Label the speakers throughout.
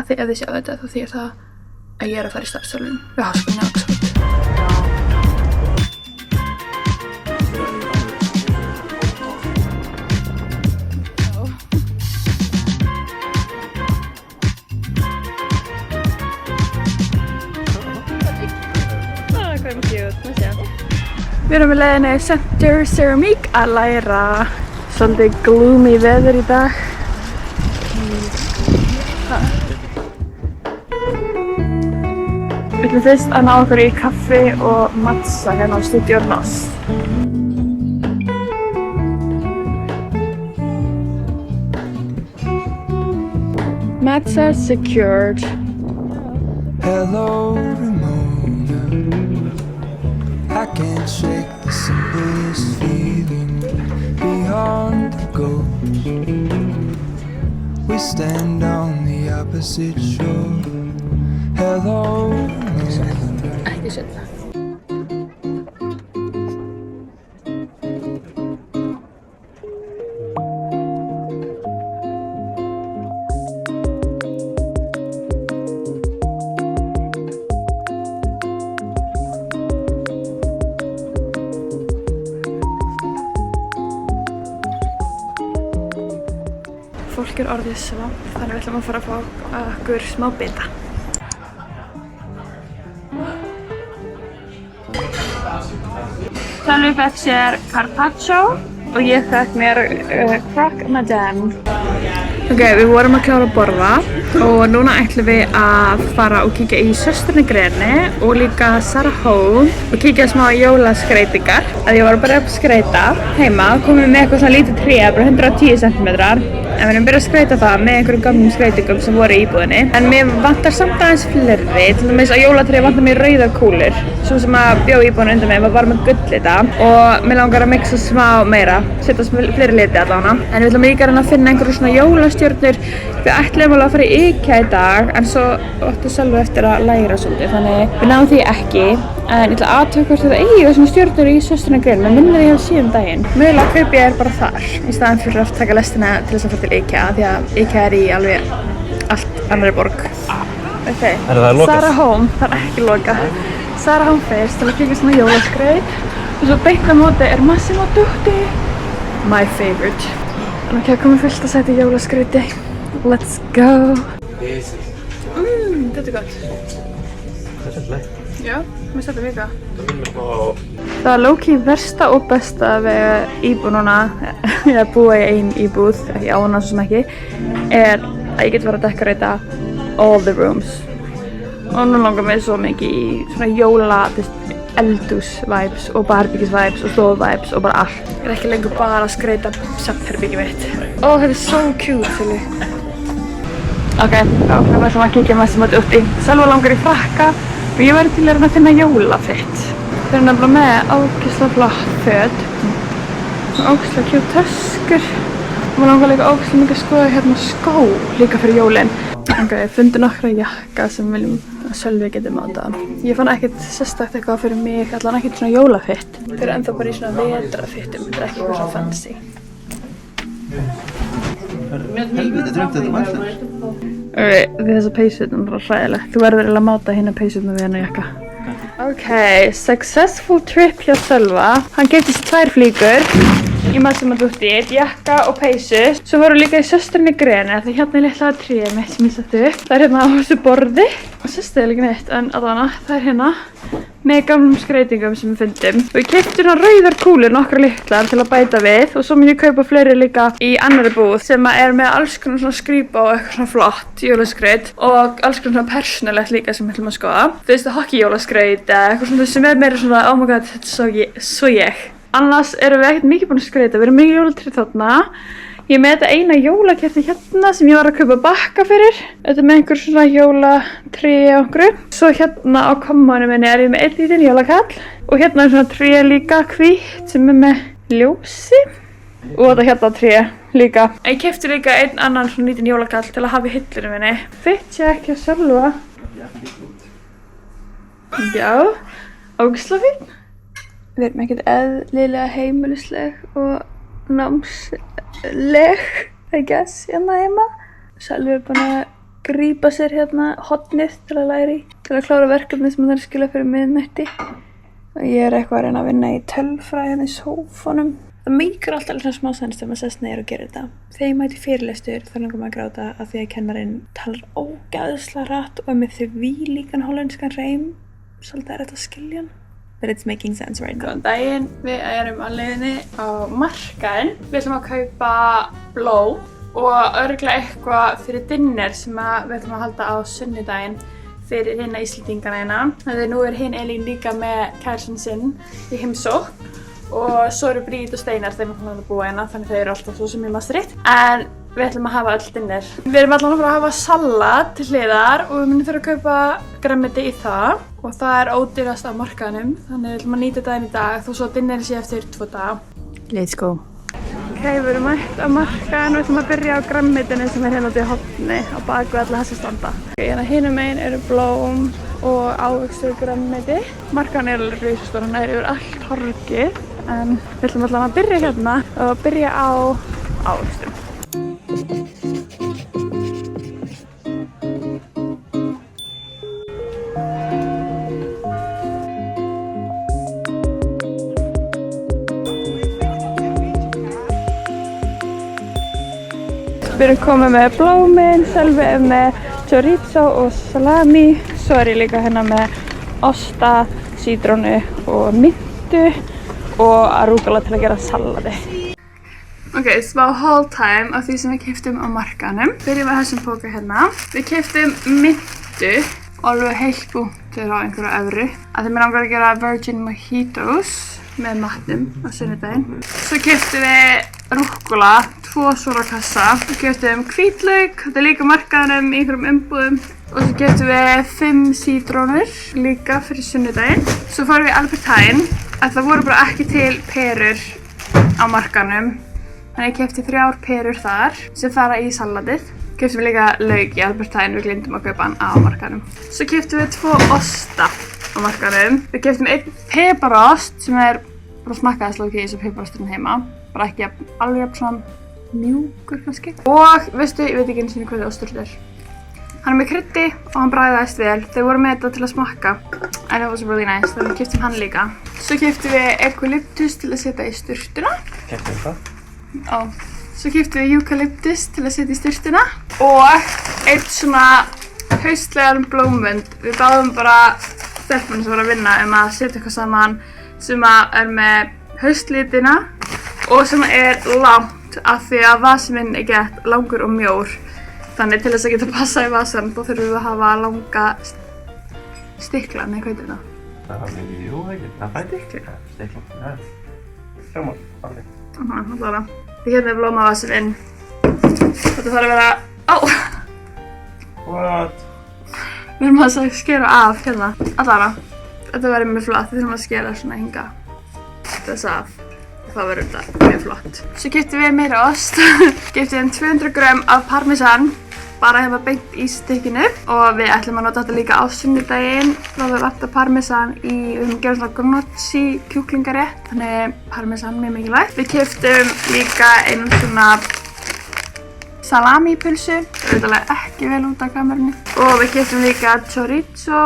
Speaker 1: Af því ef þið sjáu þetta þá þýðir það að ég að fara í starfsþjálfun við Háskólann í Oxford. Við erum með leiðinni Center Ceramic að læra svolítið gloomy veður í dag. Við ætlum fyrst að ná okkur í kaffi og matcha hérna á Studio Nos. Matcha secured.
Speaker 2: Hello, Ramona. I can't shake the simplest feeling beyond the ghost. We stand on the opposite shore. Hello, Ramona.
Speaker 1: Ekki setna. Fólk orðið svamp, þannig við ætlum að fara að fá okkur smá bita. Sölvi fekk sér carpaccio og ég fekk mér croque madame. Ok, við vorum að klára að borða og núna ætlum við að fara og kíkja í Söstrunni Greni og líka Sarah Home og kíkja smá í jólaskreytingar. Að ég var bara að skreita heima, komum við með eitthvað svona lítið tré, bara 110 cm. En við erum byrjað að skreita það með einhverjum gamlum skreytingum sem voru í íbúðinni. En mér vantar samt aðeins fleiri, til dæmis á jólatréi vantar mér rauðar kúlur. Svo sem að bjó í íbúðinni undir mig var bara með gullita og mér langar að mixa smá meira, setja fleiri liti allavega. En við ætlum líka að finna einhverjum svona jólastjörnur. Við ætlum alveg að fara í IKEA í dag, en svo óttu Sölvi eftir að læra svolítið, þannig við náðum því ekki. En ég ætla að athuga hvort þetta eigi svona stjörnur í Söstrunni Greni, mér minnir ég hef síðan daginn. Mögulega kaupi ég bara þar, í staðinn fyrir að taka lestina til þess að fara til IKEA, því að IKEA í alveg allt annarri borg. Ok, Sarah Home, það ekki lokað. Sarah Home fyrst til að kíkja svona jólaskreyt. Og svo beint á móti Massimo Dutti, my favorite. Þannig að komið fullt að setja jólaskreyti. Let's go! Þetta gott.
Speaker 3: Þetta leið.
Speaker 1: Já, mér setja vika. Það var low-key versta og besta við íbúð núna, ég að búa í ein íbúð, ekki á hana svo sem ekki, að ég get verið að dekorata all the rooms. Og nú langar mér svo mikið í svona jóla, eldhús-vibes og barbekies-vibes og stofu-vibes og bara allt. Ég ekki lengur bara að skreita svefnherbergið mitt. Ó, þetta svo cute, Silvi. Ok, þá við ætlum að kíkja Massimo Dutti. Sölvi langar í frakka og ég verði til að finna jólafitt. Þeir eru nefnilega með ógeðslega flott föt. Ógeðslega cute töskur. Og maður langar líka ógeðslega mikið að skoða hérna skó líka fyrir jólin. Ok, ég fundi nokkra jakka sem viljum að Sölvi geti mátað. Ég fann ekkert sérstakt eitthvað fyrir mig, allan ekkert svona jólafitt. Þeir eru ennþá bara í svona vetrafittum, þetta er ekki eitthvað svona fancy.
Speaker 3: Helviti drömt þetta mætlar.
Speaker 1: Þessa peysutn er bara hræðilegt. Þú verður eiginlega að máta hérna peysutna við hennar jakka. Ok, successful trip hjá Sölva. Hann keypti sér 2 flíkur í Massimo Dutti, jakka og peysu. Svo voru líka í Söstrunni Greni, því hérna er litla tréð mitt sem ég setti upp. Það er hérna á þessu borði. Og sérstu líka neitt, en allavega það er hérna með gamlum skreytingum sem við fundum. Og ég keypti hérna rauðar kúlur, nokkra litlar til að bæta við. Og svo mun ég kaupa fleiri líka í annarri búð sem er með alls konar svona skrýpa og eitthvað svona flott jólaskreyt. Og alls konar svona persónulegt líka sem við ætlum að skoða. Þú veist, hockeyjólaskreyt eða eitthvað svona sem er meira svona, oh my god, þetta er svo ég. Annars erum við ekkert mikið búin að skreyta, við erum mikið jólatré þarna. Ég er með þetta eina jólakerti hérna sem ég var að kaupa bakka fyrir. Þetta er með einhver svona jólatré á okkur. Svo hérna á kommónu minni er ég með einn lítinn jólakall. Og hérna er svona tré líka hvítt sem er með ljósi. Og þetta hérna tré líka. Ég keypti líka einn annan svona lítinn jólakall til að hafa í hillunum minni. Fit check hjá Sölva. Já, ógeðslega fín. Við erum ekkert eðlilega heimilisleg og námsleg, I guess, hérna heima. Sölvi er búin að grípa sér hérna hornið til að læra í, til að klára verkefni sem það er að skila fyrir miðnætti. Og ég er eitthvað að reyna að vinna í tölfræði hérna í sófanum. Það meikar alltaf svona smá sens þegar maður sest niður og gerir þetta. Þegar ég mæti fyrirlestur þá langar maður að gráta af því að kennarinn talar ógeðslega hratt og er með þvílíkan hollenskan reim. Svolítið er þetta að skilja hann. But it's making sense right now. Góðan daginn, við erum á leiðinni á markaðinn. Við ætlum að kaupa blóm og örugglega eitthvað fyrir dinner sem við ætlum að halda á sunnudaginn fyrir hina Íslendingana hérna. Þegar nú er hinn Elín líka með kærastann sinn í heimsókn og svo eru Bríð og Steinar, þeim ætlum að búa hérna, þannig þau eru alltaf svo sem í Maastricht. En við ætlum að hafa öll dinner. Við erum allan að fara að hafa salat til hliðar og við munum þurfa að kaupa grænmeti í það og það er ódýrast á markaðnum, þannig við ætlum að nýta daginn í dag þó svo að dinnerin sé eftir 2 daga. Let's go! Ok, við erum mætt á markaðn og við ætlum að byrja á grænmetinu sem er hérna út í horni á baku alla þessa standa. Hérna hinum megin eru blóm og ávöxtur grænmeti. Markaðn er alveg risastór, hann er yfir allt horgið, en við ætlum allan að byrja hérna og byrja á ávöxtum. Við erum komið með blómin, Sölvi er með chorizo og salami. Svo er ég líka hérna með osta, sítrónu og myntu og arugula til að gera salati. Ok, smá haul time af því sem við keyptum á markaðnum. Byrjum við þessum póka hérna. Við keyptum myntu, alveg heilt búntur á einhverju evru. Af því mér langar að gera virgin mojitos með matnum á sunnudaginn. Svo keyptum við rúkkula, 2 svona kassa. Við keyptum hvítlauk, þetta er líka markaðnum í einhverjum umbúðum. Og svo keyptum við 5 sítrónur líka fyrir sunnudaginn. Svo fórum við í Albert Heijn, að það voru bara ekki til perur á markaðnum. Þannig ég keypti 3 perur þar sem fara í salatið. Keyptum við líka lauk í Albert Heijn, við gleymdum að kaupa hann á markaðnum. Svo keyptum við 2 osta á markaðnum. Við keyptum 1 piparost sem er bara smakkaðist lókið eins og piparosturinn heima. Bara ekki alveg svona mjúkur kannski. Og veistu, ég veit ekki einu sinni hvað ostur þetta er. Hann er með kryddi og hann bragðaðist vel. Þau voru með þetta til að smakka. And it was really nice, þannig við keyptum hann líka. Svo keyptum við eukalyptus til að setja í sturtuna.
Speaker 3: Keyptum við hvað?
Speaker 1: Ó. Svo keyptum við eukalyptus til að setja í sturtuna. Og eitt svona haustlegan blómvönd. Við báðum bara stelpunum sem var að vinna að setja eitthvað saman sem er með haustlitina og sem er langt af því að vasin minn er gett langur og mjór. Þannig til þess að geta passa í vasan þá þurfum við að hafa langa stikla, nei hvað heitir það?
Speaker 3: Það var mikið, jú, ekki. Það er stikla. Stikla, já. Sjáum, ok.
Speaker 1: Allavega. Við hérna er blómavasin minn. Þetta þarf að vera... Á!
Speaker 3: What?
Speaker 1: Við erum að skera af hérna. Allavega. Þetta verður mjög flott. Við þurfum að skera svona hinga þess af. Það verður þetta mjög flott. Svo keyptum við meira ost. Keyptum við 200 grömm af parmesan. Bara hérna beint í stykkinu. Og við ætlum að nota þetta líka á sunnudaginn. Þá við vantar parmesan í, við höfum gerað svona gnocchi kjúklingarétt. Þannig parmesan mjög mikilvægt. Við keyptum líka einu svona salami-pulsu. Það er auðvitað ekki vel út af kamerunni. Og við keyptum líka chorizo.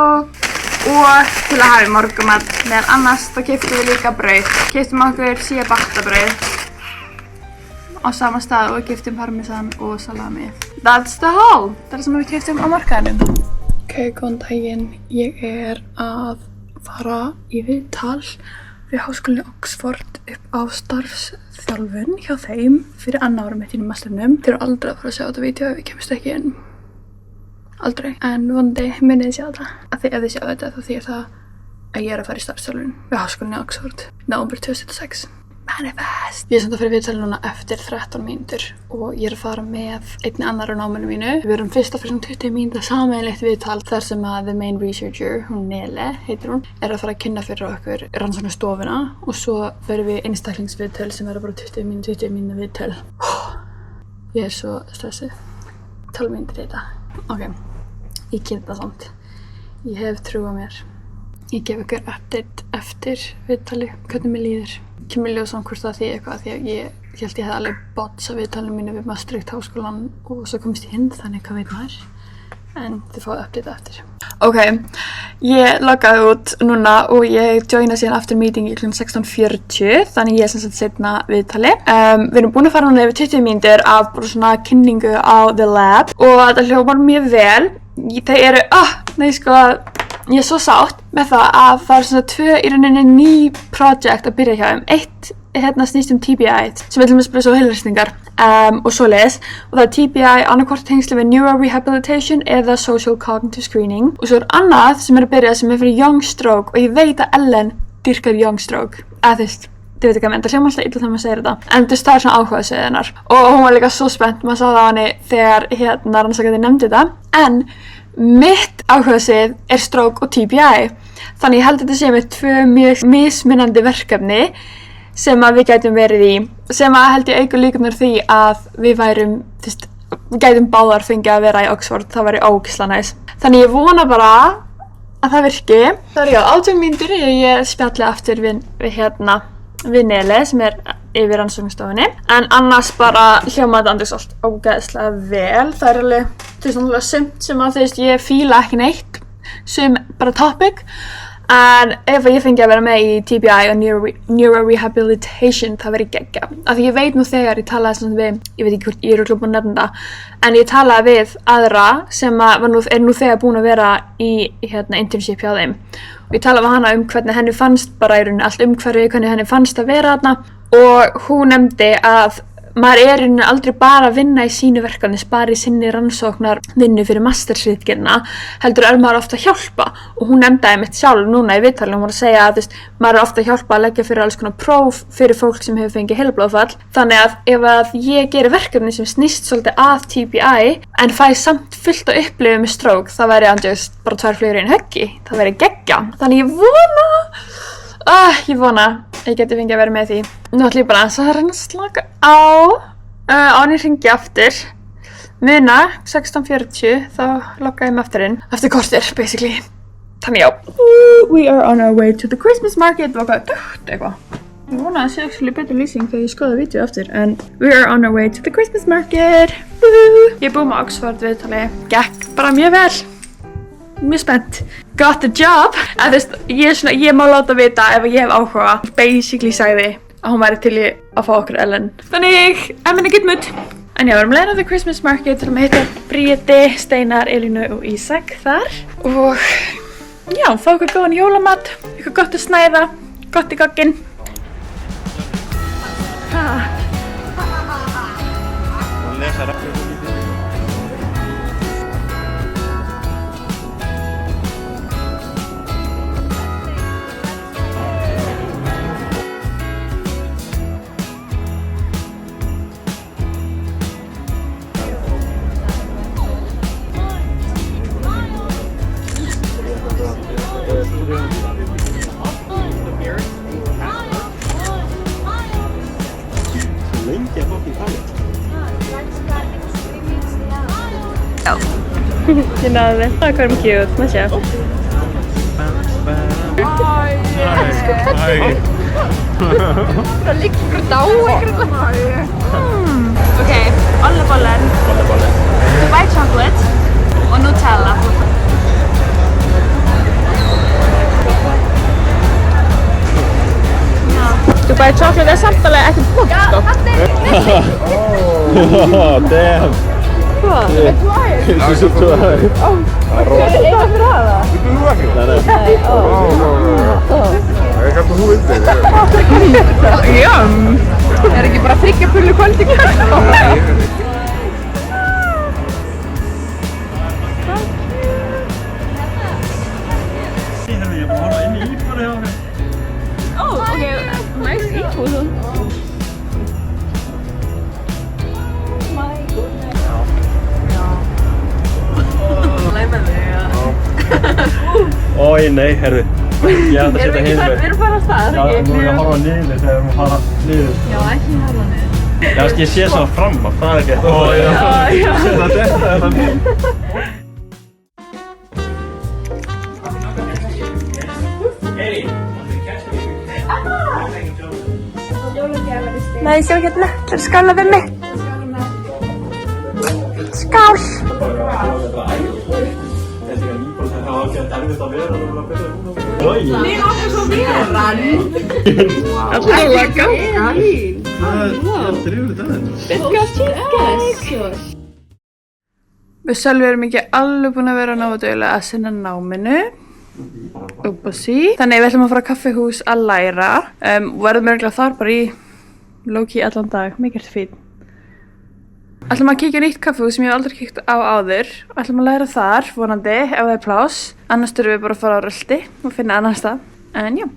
Speaker 1: Og til að hafa í morgunmat meðal annars þá keyptum við líka brauð. Keyptum okkur ciabatta brauð á sama stað og við keyptum parmesan og salami. That's the haul! Það er sem við keyptum á markaðnum. Ok, góðan daginn. Ég er að fara í viðtal við Háskólann í Oxford upp á starfsþjálfun hjá þeim fyrir annað árum mitt í masterunum. Þið eru aldrei að fara að sjá þetta vídeo ef við kemst ekki inn. Aldrei, en vonandi munið þið sjá þetta. Af því ef þið sjá þetta þá þýðir það að ég er að fara í starfsþjálfun við Háskólann í Oxford nóvember 2006. Manifest! Ég er samt að fara í viðtal núna eftir 13 mínútur og ég er að fara með einni annar á náminu mínu. Við erum fyrst að fyrir 20 mínúta sameiginlegt viðtal þar sem að the main researcher, hún Nele heitir hún, er að fara að kynna fyrir okkur rannsóknarstofuna og svo verðum við einstaklingsviðtöl sem verður bara 20 mínúta viðtöl. Ég er svo stressuð. 12 mínútur í þetta. Ok, ég get það samt. Ég hef trú á mér. Ég gef ykkur update eftir viðtali, hvernig mér líður. Kemur ljós hvort það þýðir eitthvað því að ég held ég hefði alveg botsa viðtalinu mínu við Maastricht háskólann og svo komst ég inn, þannig hvað veit maður. en þið fáið update eftir. Ok, ég loggaði út núna og ég joina síðan aftur meeting í kl. 16:40, þannig ég er sem sagt seinna viðtali. Við erum búin að fara núna yfir 20 mínútur af bara svona kynningu á The Lab og þetta hljómar mjög vel. Þeir eru, ég er svo sátt með það að það eru svona 2 í rauninni ný project að byrja hjá þeim. Eitt snýst TBI sem er til dæmis bara svo heilræstingar og svoleiðis og það er TBI annarkvort tengsli við neurorehabilitation eða social cognitive screening og svo er annað sem er að byrja sem er fyrir young stroke og ég veit að Ellen dyrkar young stroke eða þið veit ekki að það hljómar alltaf illa þegar maður segir þetta en það er svona áhugasvið hennar og hún var líka svo spennt, maður sá það á henni þegar rannsakandi nefndi þetta en mitt áhugasvið er stroke og TBI þannig ég held að þetta sé með 2 mjög mismunandi verkefni sem að við gætum verið í, sem að held ég auka líkurnar því að við værum, við gætum báðar fengið að vera í Oxford, það væri ógeðslega næs. Þannig ég vona bara að það virki. Það er 18 mínútur, ég spjalli aftur við Nele sem er yfir rannsóknarstofunni. En annars bara hljóma þetta andrið allt ógeðslega vel. Það er alveg, sumt sem að ég fíla ekki neitt, sum bara topic. En ef ég fengi að vera með í TBI og neurorehabilitation, það verið geggja. Af því ég veit nú þegar ég talaði svona við, ég veit ekki hvort ég er örugglega búin að nefna það, en ég talaði við aðra sem er nú þegar búin að vera í internship hjá þeim. Og ég talaði við hana hvernig henni fannst bara í rauninni allt umhverfið, hvernig henni fannst að vera þarna. Og hún nefndi að maður er í rauninni aldrei bara að vinna í sínu verkefni, bara í sinni rannsóknar vinnu fyrir mastersritgerðina, heldur er maður ofta að hjálpa og hún nefndaði mitt sjálf núna í viðtalinu, hún var að segja að maður er ofta að hjálpa að leggja fyrir alls konar próf fyrir fólk sem hefur fengið heilablóðfall, þannig að ef að ég gerir verkefni sem snýst svolítið að TBI en fæ samt fullt að upplifa með stroke, það væri andjóðst bara 2 flugur í einu höggi, það væri geggja, þannig ég vona ég geti fengið að vera með því. Nú ætlum ég bara að reyna að slaka á áður en ég hringi aftur. Muna 16:40 þá logga ég mig aftur inn. Eftir korter basically. Þannig já. We are on our way to the Christmas market. Það var eitthvað. Ég vona að það sé actually betur lýsing þegar ég skoða vídeo aftur. En we are on our way to the Christmas market. Ég er búin með Oxford viðtali. Gekk bara mjög vel. Mjög spennt. Got the job. Ég má láta vita ef ég hef áhuga. Basically sagði að hún væri til í að fá okkur Ellen. Þannig, I'm in a good mood. En já, við erum leiðin á the Christmas market. Við erum að hitta Bríeti, Steinar, Elínu og Ísak þar. Og já, fá okkur góðan jólamat. Eitthvað gott að snæða. Gott í gogginn. Ég náði þið. Það er cute, maður sjá. Það liggur ykkur dá Ok, ollebollen, Dubai chocolate og Nutella. Dubai chocolate er samt alveg ekkert flott, sko. Damn. Hvað?
Speaker 4: This is too high.
Speaker 1: Eitthvað fyrir aða?
Speaker 4: Þú ekki? Nei. Það er kannski þú vildi.
Speaker 1: Jum. Er ekki bara 3 pullu kvöldi kvöld?
Speaker 3: Ég var að inn í íbúðinni hjá okkur.
Speaker 1: Ok, nice íbúð.
Speaker 3: Ói, nei, herðu. Ég ætla að setja hinn með.
Speaker 1: Við erum bara á stað,
Speaker 3: Já, nú er ég að horfa niður þegar við erum að fara niður.
Speaker 1: Já, ekki horfa niður.
Speaker 3: Já, ég sé svona fram á, það er ekki. Ó, já. Þetta er þannig.
Speaker 1: Nei, sjá hérna, það er skála við mig. Skál!
Speaker 5: Niin onko sun vieraan?
Speaker 1: Alltså det laka. Við Sölvi erum ekki alveg búin að vera nógu duglega að sinna náminu. Uppásí. Þannig við ætlum að fara á kaffihús að læra. Verðum örgulega þar bara í low-key allan dag. Mikið fín. Ætlum að kíkja nýtt kaffihús sem ég hef aldrei kíkt á áður. Ætlum að læra þar, vonandi, ef það er pláss. Annars þurfum við bara að fara á rölti og finna annan stað. En já.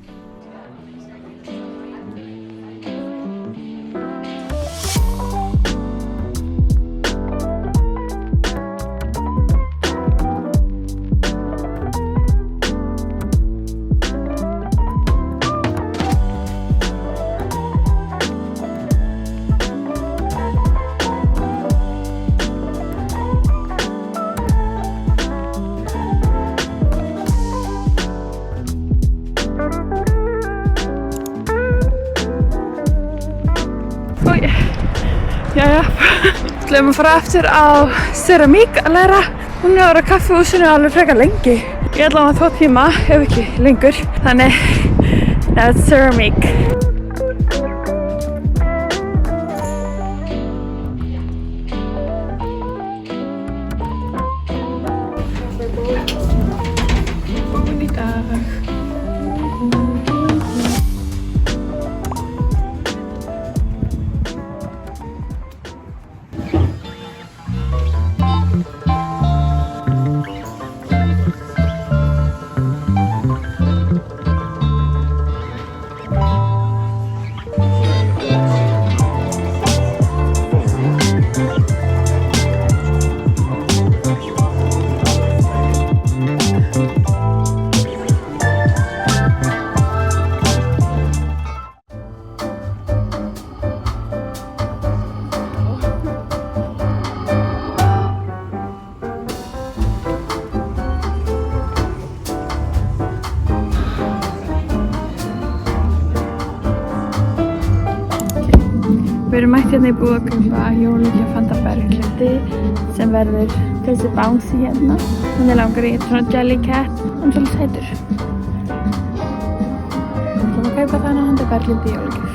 Speaker 1: Jæja, við ætlum að fara eftir á Ceramík að læra. Hún er að vera á kaffihúsinu alveg frekar lengi. Ég ætla að 2 tíma, ef ekki lengur. Þannig, það er Ceramík. Búin í dag. Við erum mætt hérna í búið að kaupa jólagjöf handa Berglindi sem verður þessi bouncy hérna. Hún er langar í svona Jellycat, hann er svolítið sætur. Við ætlum að kaupa þarna handa Berglindi jólagjöf.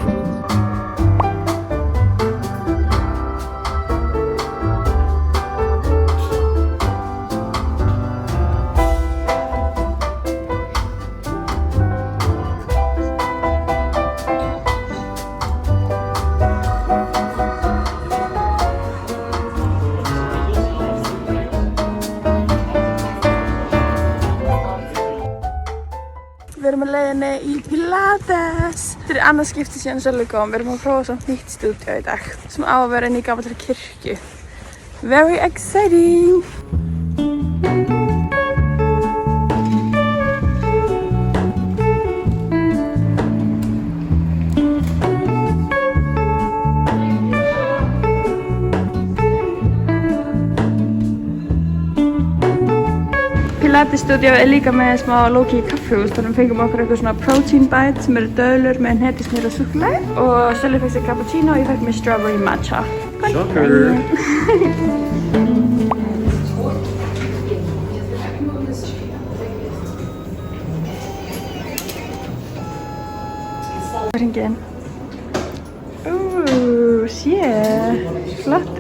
Speaker 1: Við erum að leiðinni í Pilates. Þetta er annað skipti síðan Sölvi kom. Við erum að prófa samt nýtt stúdíó í dag sem á að vera inn í gamalli kirkju. Very exciting! Pilates-stúdíó er líka með smá low-key kaffihús, þannig við fengum okkur eitthvað svona protein bite sem eru döðlur með hnetusmjör og súkkulaði og Sölvi fekk sér cappuccino og ég fekk mér strawberry matcha.
Speaker 4: Shocker!
Speaker 1: Hringin. Shit, flott.